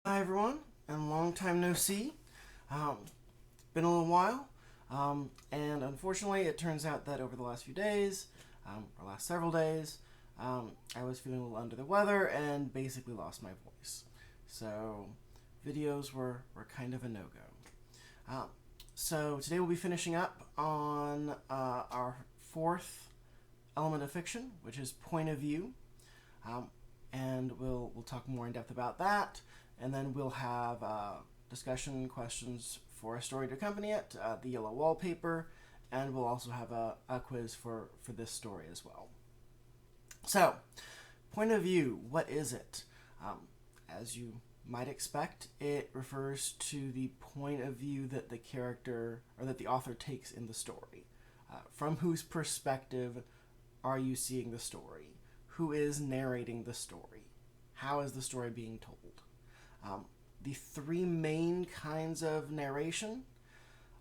Hi everyone, and long time no see. Been a little while, and unfortunately, it turns out that over the last few days, or last several days, I was feeling a little under the weather and basically lost my voice. So, videos were kind of a no go. So today we'll be finishing up on our fourth element of fiction, which is point of view. Um, and we'll talk more in depth about that, and then we'll have discussion questions for a story to accompany it, the yellow wallpaper, and we'll also have a quiz for this story as well. So, point of view, what is it? As you might expect, it refers to the point of view that the character or that the author takes in the story. From whose perspective are you seeing the story? Who is narrating the story? How is the story being told? The three main kinds of narration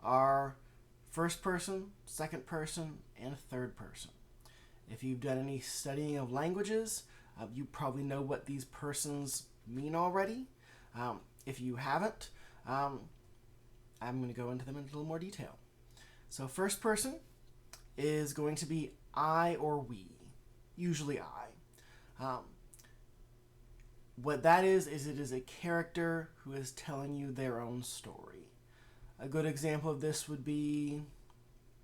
are first person, second person, and third person. If you've done any studying of languages, you probably know what these persons mean already. If you haven't, I'm going to go into them in a little more detail. So, first person is going to be I or we, usually I. What that is it is a character who is telling you their own story. A good example of this would be,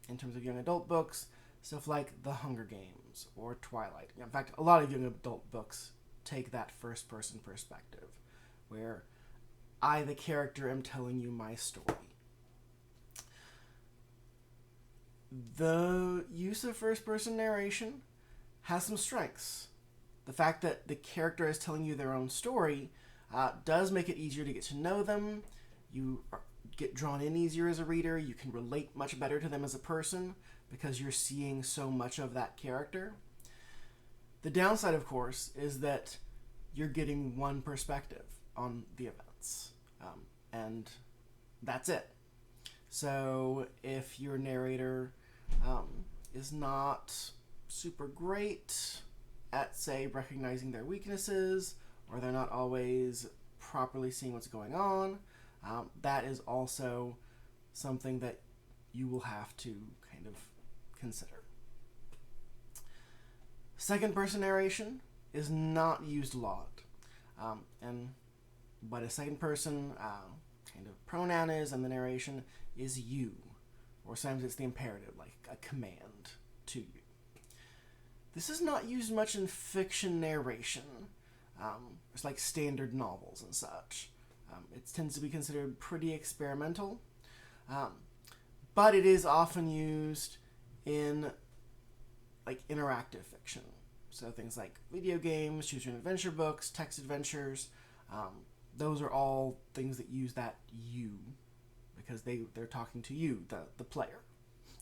in terms of young adult books, stuff like The Hunger Games or Twilight. In fact, a lot of young adult books take that first person perspective, where I, the character, am telling you my story. The use of first person narration has some strengths. The fact that the character is telling you their own story does make it easier to get to know them. You get drawn in easier as a reader. You can relate much better to them as a person because you're seeing so much of that character. The downside, of course, is that you're getting one perspective on the events, and that's it. So if your narrator is not super great at, say, recognizing their weaknesses, or they're not always properly seeing what's going on, that is also something that you will have to kind of consider. Second person narration is not used a lot. And what a second person kind of pronoun is in the narration is you, or sometimes it's the imperative, like a command to you. This is not used much in fiction narration. It's like standard novels and such. It tends to be considered pretty experimental, but it is often used in like interactive fiction. So things like video games, choose your own adventure books, text adventures. Those are all things that use that you because they're talking to you, the player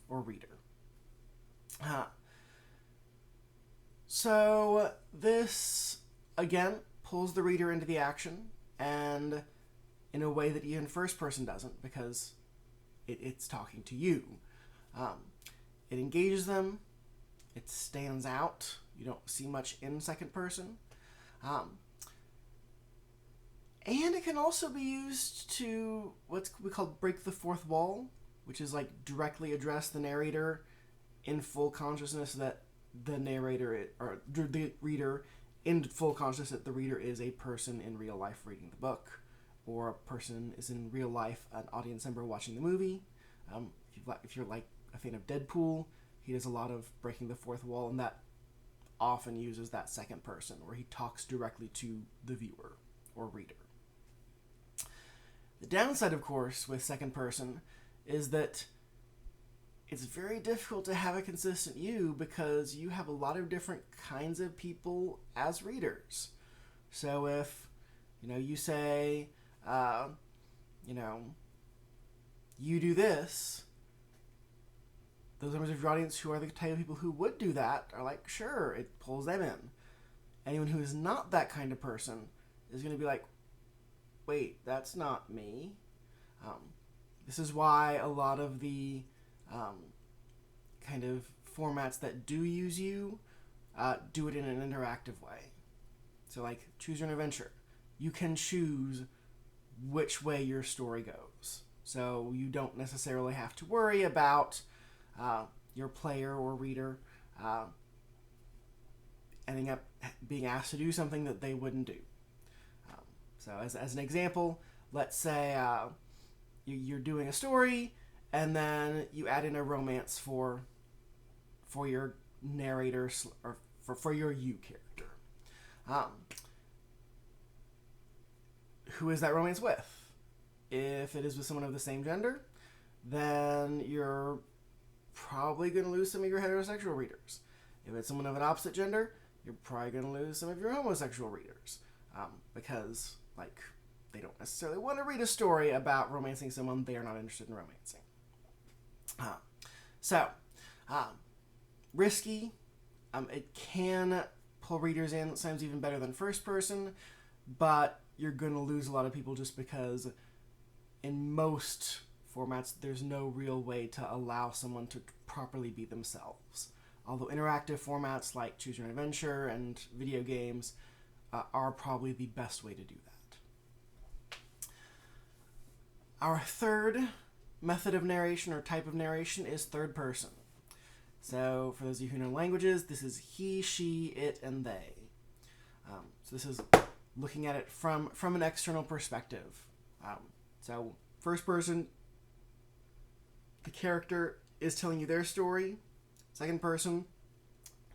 or reader. So this, again, pulls the reader into the action, and in a way that even first person doesn't, because it's talking to you. It engages them. It stands out. You don't see much in second person. And it can also be used to what we call break the fourth wall, which is like directly address the narrator in full consciousness that the narrator or the reader in full consciousness that the reader is a person in real life reading the book, or a person is in real life an audience member watching the movie. If you're like a fan of Deadpool, he does a lot of breaking the fourth wall, and that often uses that second person where he talks directly to the viewer or reader. The downside, of course, with second person is that it's very difficult to have a consistent you because you have a lot of different kinds of people as readers. So if, you say, you do this, those members of your audience who are the type of people who would do that are like, sure, it pulls them in. Anyone who is not that kind of person is going to be like, wait, that's not me. This is why a lot of the kind of formats that do use you do it in an interactive way. So like choose your own adventure. You can choose which way your story goes. So you don't necessarily have to worry about your player or reader ending up being asked to do something that they wouldn't do. So as an example, let's say you're doing a story and then you add in a romance for your narrator or for your you character. Who is that romance with? If it is with someone of the same gender, then you're probably going to lose some of your heterosexual readers. If it's someone of an opposite gender, you're probably going to lose some of your homosexual readers. Because, they don't necessarily want to read a story about romancing someone they are not interested in romancing. Risky. It can pull readers in, sometimes even better than first person, but you're going to lose a lot of people just because in most formats there's no real way to allow someone to properly be themselves. Although interactive formats like Choose Your Own Adventure and video games are probably the best way to do that. Our third method of narration or type of narration is third person. So for those of you who know languages, this is he, she, it, and they. So this is looking at it from an external perspective. So first person, the character is telling you their story. Second person,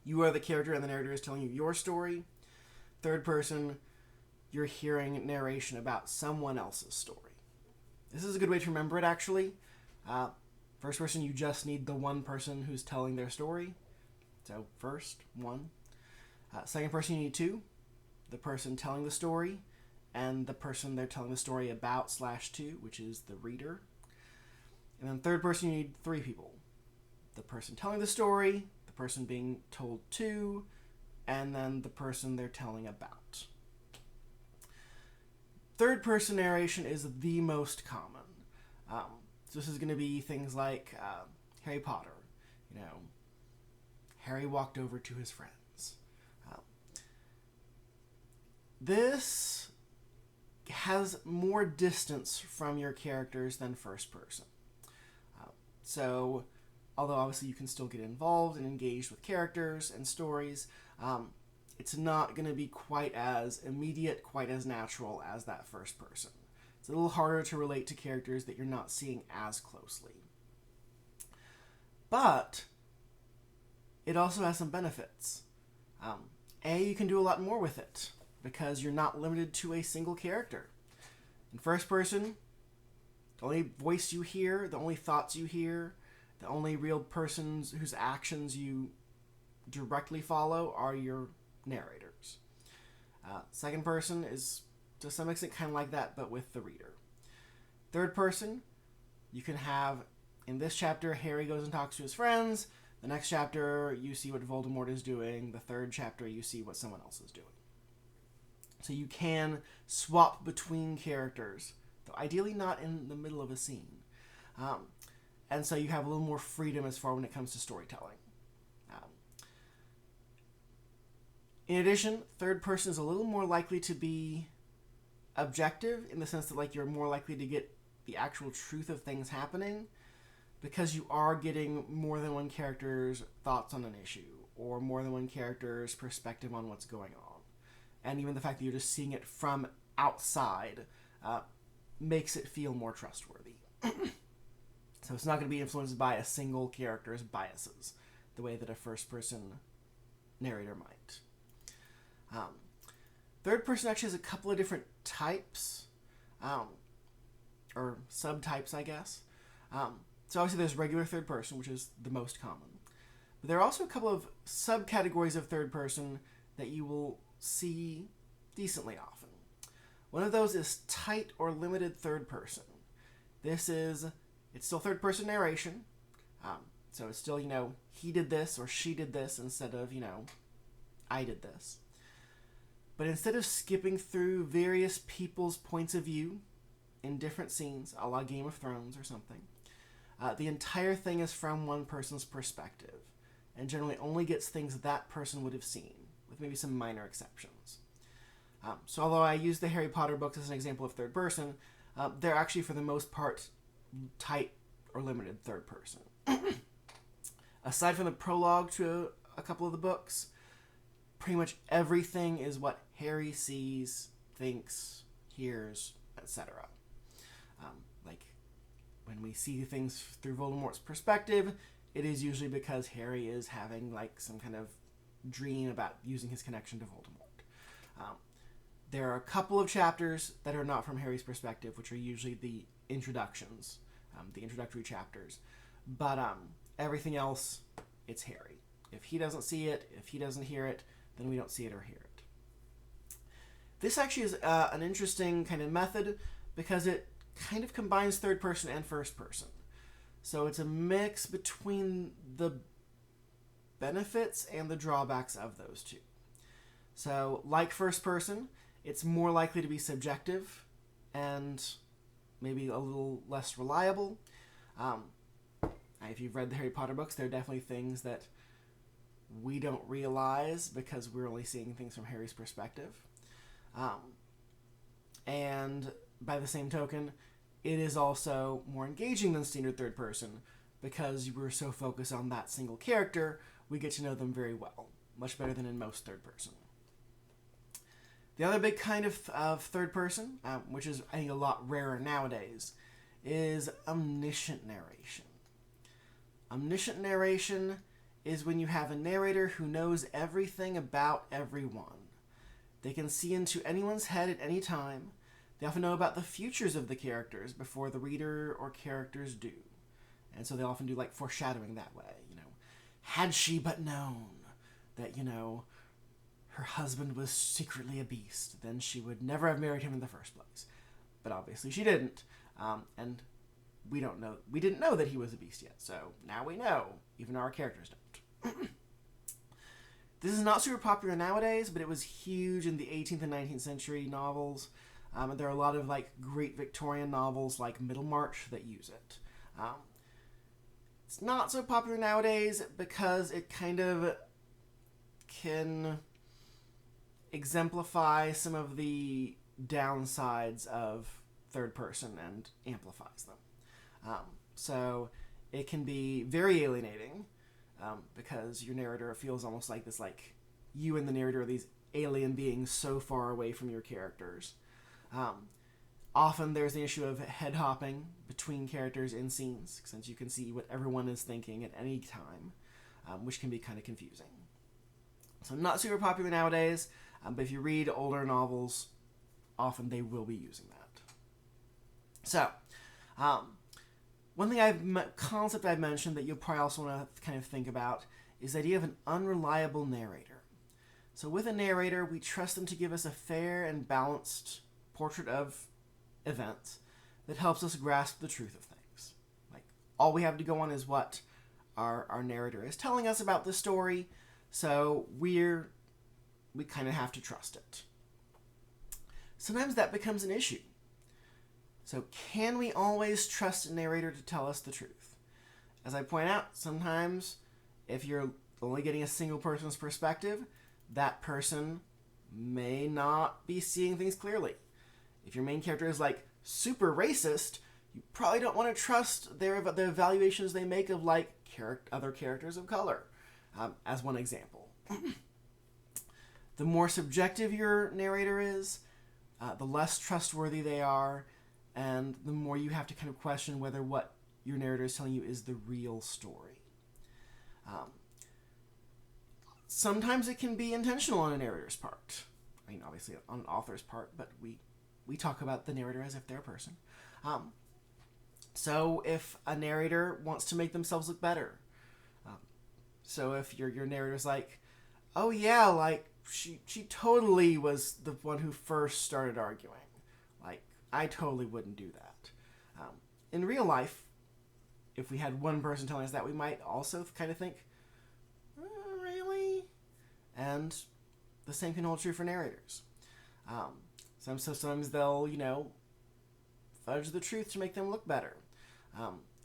you are the character and the narrator is telling you your story. Third person, you're hearing narration about someone else's story. This is a good way to remember it, actually. First person, you just need the one person who's telling their story. So first, one. Second person, you need two. The person telling the story and the person they're telling the story about /2, which is the reader. And then third person, you need three people. The person telling the story, the person being told to, and then the person they're telling about. Third person narration is the most common. So this is going to be things like Harry Potter. Harry walked over to his friends. This has more distance from your characters than first person. So, although obviously you can still get involved and engaged with characters and stories, it's not going to be quite as immediate, quite as natural as that first person. It's a little harder to relate to characters that you're not seeing as closely. But it also has some benefits. You can do a lot more with it because you're not limited to a single character. In first person, the only voice you hear, the only thoughts you hear, the only real persons whose actions you directly follow are your narrators. Second person is to some extent kind of like that, but with the reader. Third person, you can have, in this chapter, Harry goes and talks to his friends. The next chapter, you see what Voldemort is doing. The third chapter, you see what someone else is doing. So you can swap between characters, though ideally not in the middle of a scene. And so you have a little more freedom as far when it comes to storytelling. In addition, third person is a little more likely to be objective in the sense that you're more likely to get the actual truth of things happening because you are getting more than one character's thoughts on an issue or more than one character's perspective on what's going on. And even the fact that you're just seeing it from outside makes it feel more trustworthy. So it's not going to be influenced by a single character's biases the way that a first-person narrator might. Third person actually has a couple of different types, or subtypes, I guess. So obviously there's regular third person, which is the most common. But there are also a couple of subcategories of third person that you will see decently often. One of those is tight or limited third person. It's still third person narration. So it's still, he did this or she did this instead of, I did this. But instead of skipping through various people's points of view in different scenes, a la Game of Thrones or something, the entire thing is from one person's perspective and generally only gets things that person would have seen, with maybe some minor exceptions. So although I use the Harry Potter books as an example of third person, they're actually for the most part tight or limited third person. Aside from the prologue to a couple of the books, pretty much everything is what Harry sees, thinks, hears, etc. Like, when we see things through Voldemort's perspective, it is usually because Harry is having, like, some kind of dream about using his connection to Voldemort. There are a couple of chapters that are not from Harry's perspective, which are usually the introductions, the introductory chapters. But everything else, it's Harry. If he doesn't see it, if he doesn't hear it, then we don't see it or hear it. This actually is an interesting kind of method because it kind of combines third person and first person. So it's a mix between the benefits and the drawbacks of those two. So, like first person, it's more likely to be subjective and maybe a little less reliable. If you've read the Harry Potter books, there are definitely things that we don't realize because we're only seeing things from Harry's perspective. And by the same token, it is also more engaging than standard third person because we're so focused on that single character, we get to know them very well, much better than in most third person. The other big kind of third person, which is I think a lot rarer nowadays, is omniscient narration. Omniscient narration is when you have a narrator who knows everything about everyone. They can see into anyone's head at any time. They often know about the futures of the characters before the reader or characters do. And so they often do like foreshadowing that way. Had she but known that, her husband was secretly a beast, then she would never have married him in the first place. But obviously she didn't. And we didn't know that he was a beast yet. So now we know, even our characters don't. This is not super popular nowadays, but it was huge in the 18th and 19th century novels. And there are a lot of great Victorian novels like Middlemarch that use it. It's not so popular nowadays because it kind of can exemplify some of the downsides of third person and amplifies them. So it can be very alienating because your narrator feels almost like this, you and the narrator are these alien beings so far away from your characters. Often there's the issue of head hopping between characters in scenes, since you can see what everyone is thinking at any time, which can be kind of confusing. So not super popular nowadays, but if you read older novels, often they will be using that. So, one concept I've mentioned that you'll probably also want to kind of think about is the idea of an unreliable narrator. So with a narrator, we trust them to give us a fair and balanced portrait of events that helps us grasp the truth of things. All we have to go on is what our narrator is telling us about the story, so we kind of have to trust it. Sometimes that becomes an issue. So can we always trust a narrator to tell us the truth? As I point out, sometimes if you're only getting a single person's perspective, that person may not be seeing things clearly. If your main character is super racist, you probably don't want to trust the evaluations they make of other characters of color, as one example. The more subjective your narrator is, the less trustworthy they are, and the more you have to kind of question whether what your narrator is telling you is the real story. Sometimes it can be intentional on a narrator's part. Obviously on an author's part, but we talk about the narrator as if they're a person. So if a narrator wants to make themselves look better, so if your narrator's oh yeah, she totally was the one who first started arguing. I totally wouldn't do that. In real life, if we had one person telling us that, we might also kind of think, really? And the same can hold true for narrators. Sometimes they'll, fudge the truth to make them look better.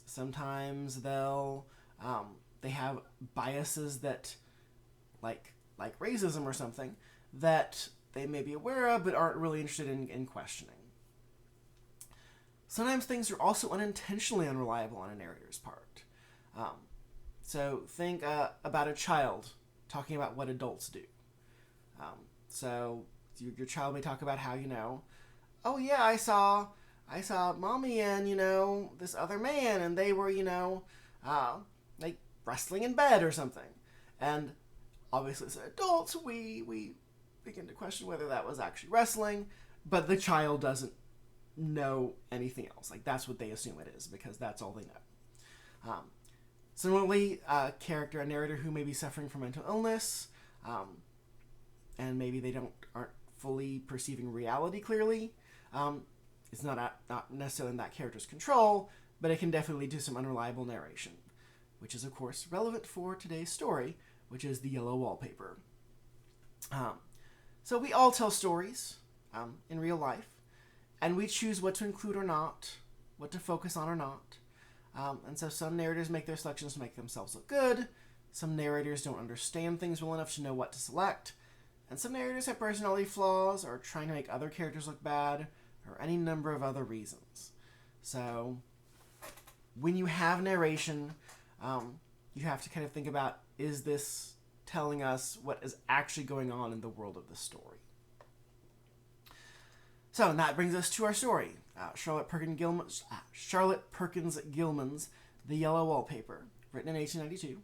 Sometimes they have biases that, like racism or something, that they may be aware of but aren't really interested in questioning. Sometimes things are also unintentionally unreliable on a narrator's part. So think about a child talking about what adults do. So your child may talk about how, oh yeah, I saw mommy and, this other man, and they were, like wrestling in bed or something. And obviously as adults, we begin to question whether that was actually wrestling, but the child doesn't know anything else. Like, that's what they assume it is, because that's all they know. Similarly, a narrator who may be suffering from mental illness, and maybe they aren't fully perceiving reality clearly. It's not necessarily in that character's control, but it can definitely lead to some unreliable narration, which is, of course, relevant for today's story, which is the yellow wallpaper. So we all tell stories in real life, and we choose what to include or not, what to focus on or not. And so some narrators make their selections to make themselves look good, some narrators don't understand things well enough to know what to select, and some narrators have personality flaws or are trying to make other characters look bad, or any number of other reasons. So when you have narration, you have to kind of think about, is this telling us what is actually going on in the world of the story? So, and that brings us to our story. Charlotte Perkins Gilman's The Yellow Wallpaper, written in 1892.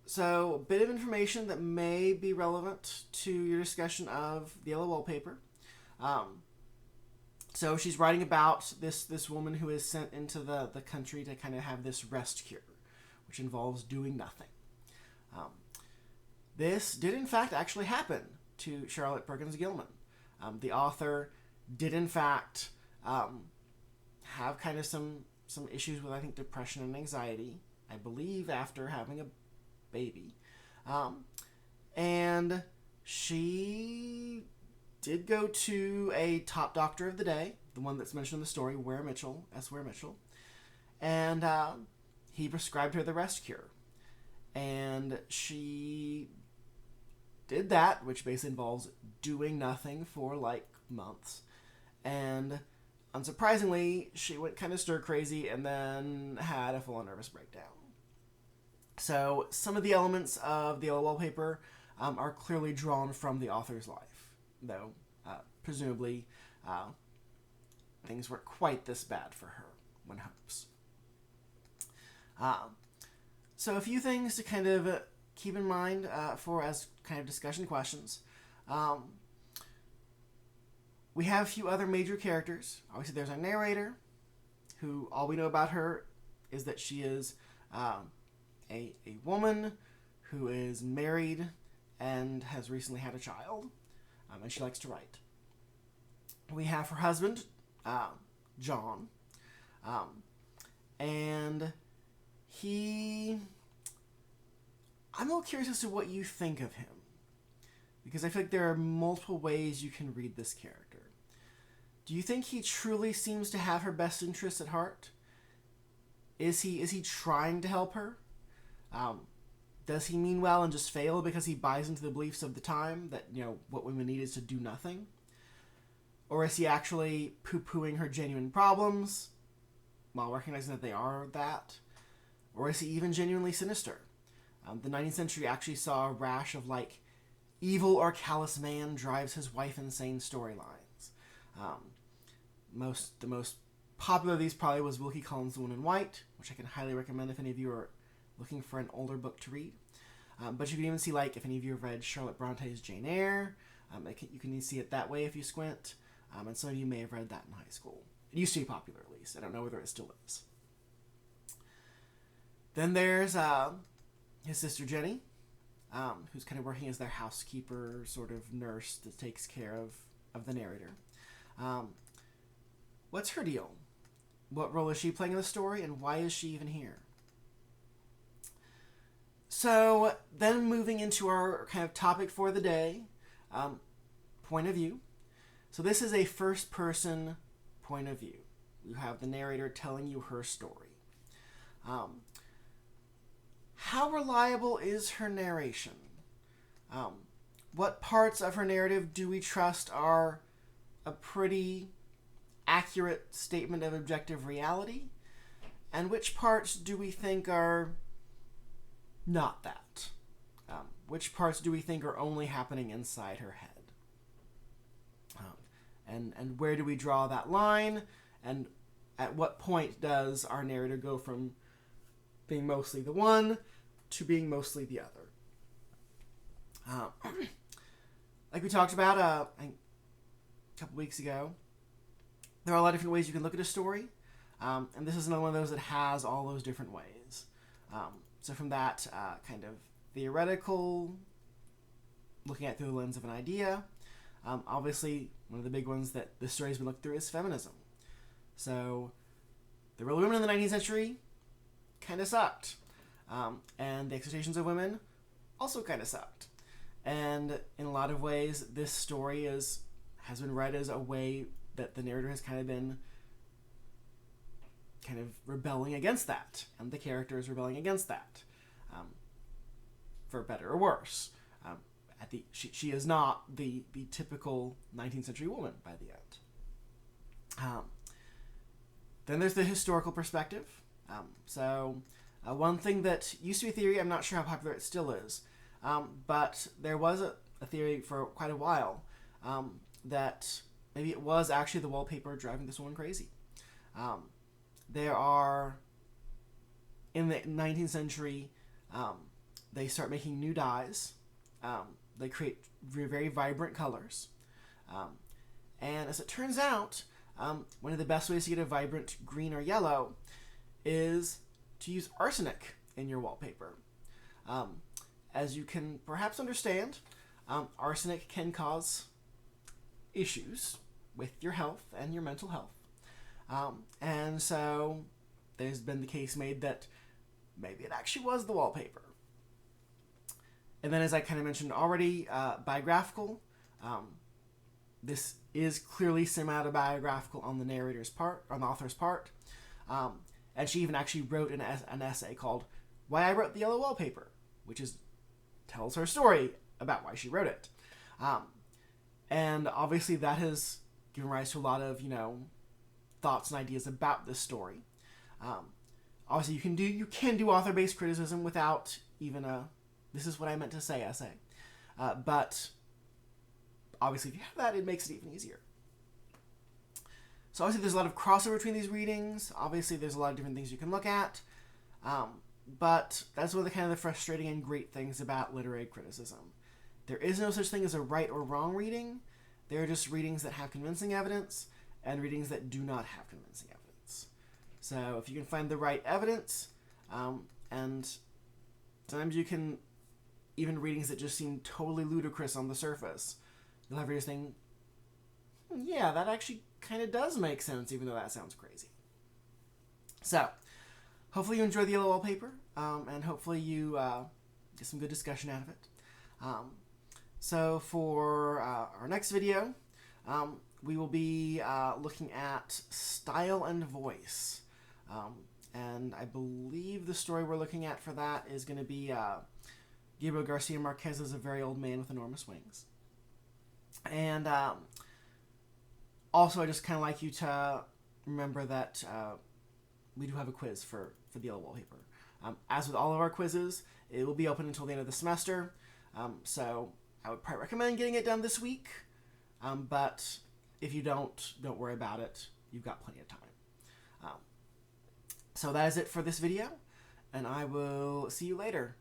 So, a bit of information that may be relevant to your discussion of The Yellow Wallpaper. So she's writing about this woman who is sent into the country to kind of have this rest cure, which involves doing nothing. This did in fact actually happen to Charlotte Perkins Gilman. The author did in fact have kind of some issues with, I think, depression and anxiety, I believe after having a baby. And she did go to a top doctor of the day, the one that's mentioned in the story, Ware Mitchell, and he prescribed her the rest cure. And she did that, which basically involves doing nothing for like months. And unsurprisingly, she went kind of stir crazy and then had a full-on nervous breakdown. So some of the elements of the Yellow Wallpaper are clearly drawn from the author's life, though presumably things weren't quite this bad for her, one hopes. So a few things to kind of keep in mind for as kind of discussion questions. We have a few other major characters. Obviously there's our narrator, who all we know about her is that she is a woman who is married and has recently had a child, and she likes to write. We have her husband, John, and I'm a little curious as to what you think of him, because I feel like there are multiple ways you can read this character. Do you think he truly seems to have her best interests at heart? Is he trying to help her? Does he mean well and just fail because he buys into the beliefs of the time that, what women need is to do nothing? Or is he actually poo-pooing her genuine problems while recognizing that they are that? Or is he even genuinely sinister? The 19th century actually saw a rash of, evil or callous man drives his wife insane storylines. The most popular of these probably was Wilkie Collins' The Woman in White, which I can highly recommend if any of you are looking for an older book to read. But you can even see, if any of you have read Charlotte Bronte's Jane Eyre, you can even see it that way if you squint. And some of you may have read that in high school. It used to be popular, at least. I don't know whether it still is. Then there's his sister Jenny, who's kind of working as their housekeeper, sort of nurse that takes care of the narrator. What's her deal? What role is she playing in the story, and why is she even here? So then moving into our kind of topic for the day, point of view. So this is a first-person point of view. You have the narrator telling you her story. How reliable is her narration? what parts of her narrative do we trust are a pretty accurate statement of objective reality, and which parts do we think are not that? Which parts do we think are only happening inside her head? And where do we draw that line? And at what point does our narrator go from being mostly the one to being mostly the other? Like we talked about a couple weeks ago, there are a lot of different ways you can look at a story. And this is another one of those that has all those different ways. So from that kind of theoretical, looking at through the lens of an idea, obviously one of the big ones that this story has been looked through is feminism. So the real women in the 19th century kind of sucked. And the expectations of women also kind of sucked. And in a lot of ways, this story has been read as a way that the narrator has kind of rebelling against that, and the character is rebelling against that, for better or worse. She is not the typical 19th century woman by the end. Then there's the historical perspective. One thing that used to be a theory, I'm not sure how popular it still is, but there was a theory for quite a while that maybe it was actually the wallpaper driving this woman crazy. There are, in the 19th century, they start making new dyes. They create very vibrant colors. And as it turns out, one of the best ways to get a vibrant green or yellow is to use arsenic in your wallpaper. As you can perhaps understand, arsenic can cause issues with your health and your mental health. And so there's been the case made that maybe it actually was the wallpaper. And then, as I kind of mentioned already, biographical. This is clearly semi-autobiographical on the narrator's part, on the author's part. And she even actually wrote an essay called "Why I Wrote the Yellow Wallpaper," which tells her story about why she wrote it. And obviously that has given rise to a lot of, thoughts and ideas about this story. Obviously you can do author-based criticism without even "this is what I meant to say" essay. But obviously if you have that, it makes it even easier. So obviously there's a lot of crossover between these readings. Obviously there's a lot of different things you can look at. But that's one of the frustrating and great things about literary criticism. There is no such thing as a right or wrong reading. There are just readings that have convincing evidence and readings that do not have convincing evidence. So if you can find the right evidence, and sometimes you can, even readings that just seem totally ludicrous on the surface, you'll have readers think, yeah, that actually kind of does make sense, even though that sounds crazy. So, hopefully you enjoy the yellow wallpaper, and hopefully you get some good discussion out of it. So for our next video, we will be looking at style and voice. And I believe the story we're looking at for that is going to be Gabriel Garcia Marquez's A Very Old Man with Enormous Wings. And also, I just kind of like you to remember that we do have a quiz for the yellow wallpaper. As with all of our quizzes, it will be open until the end of the semester. So I would probably recommend getting it done this week. But if you don't worry about it. You've got plenty of time. So that is it for this video, and I will see you later.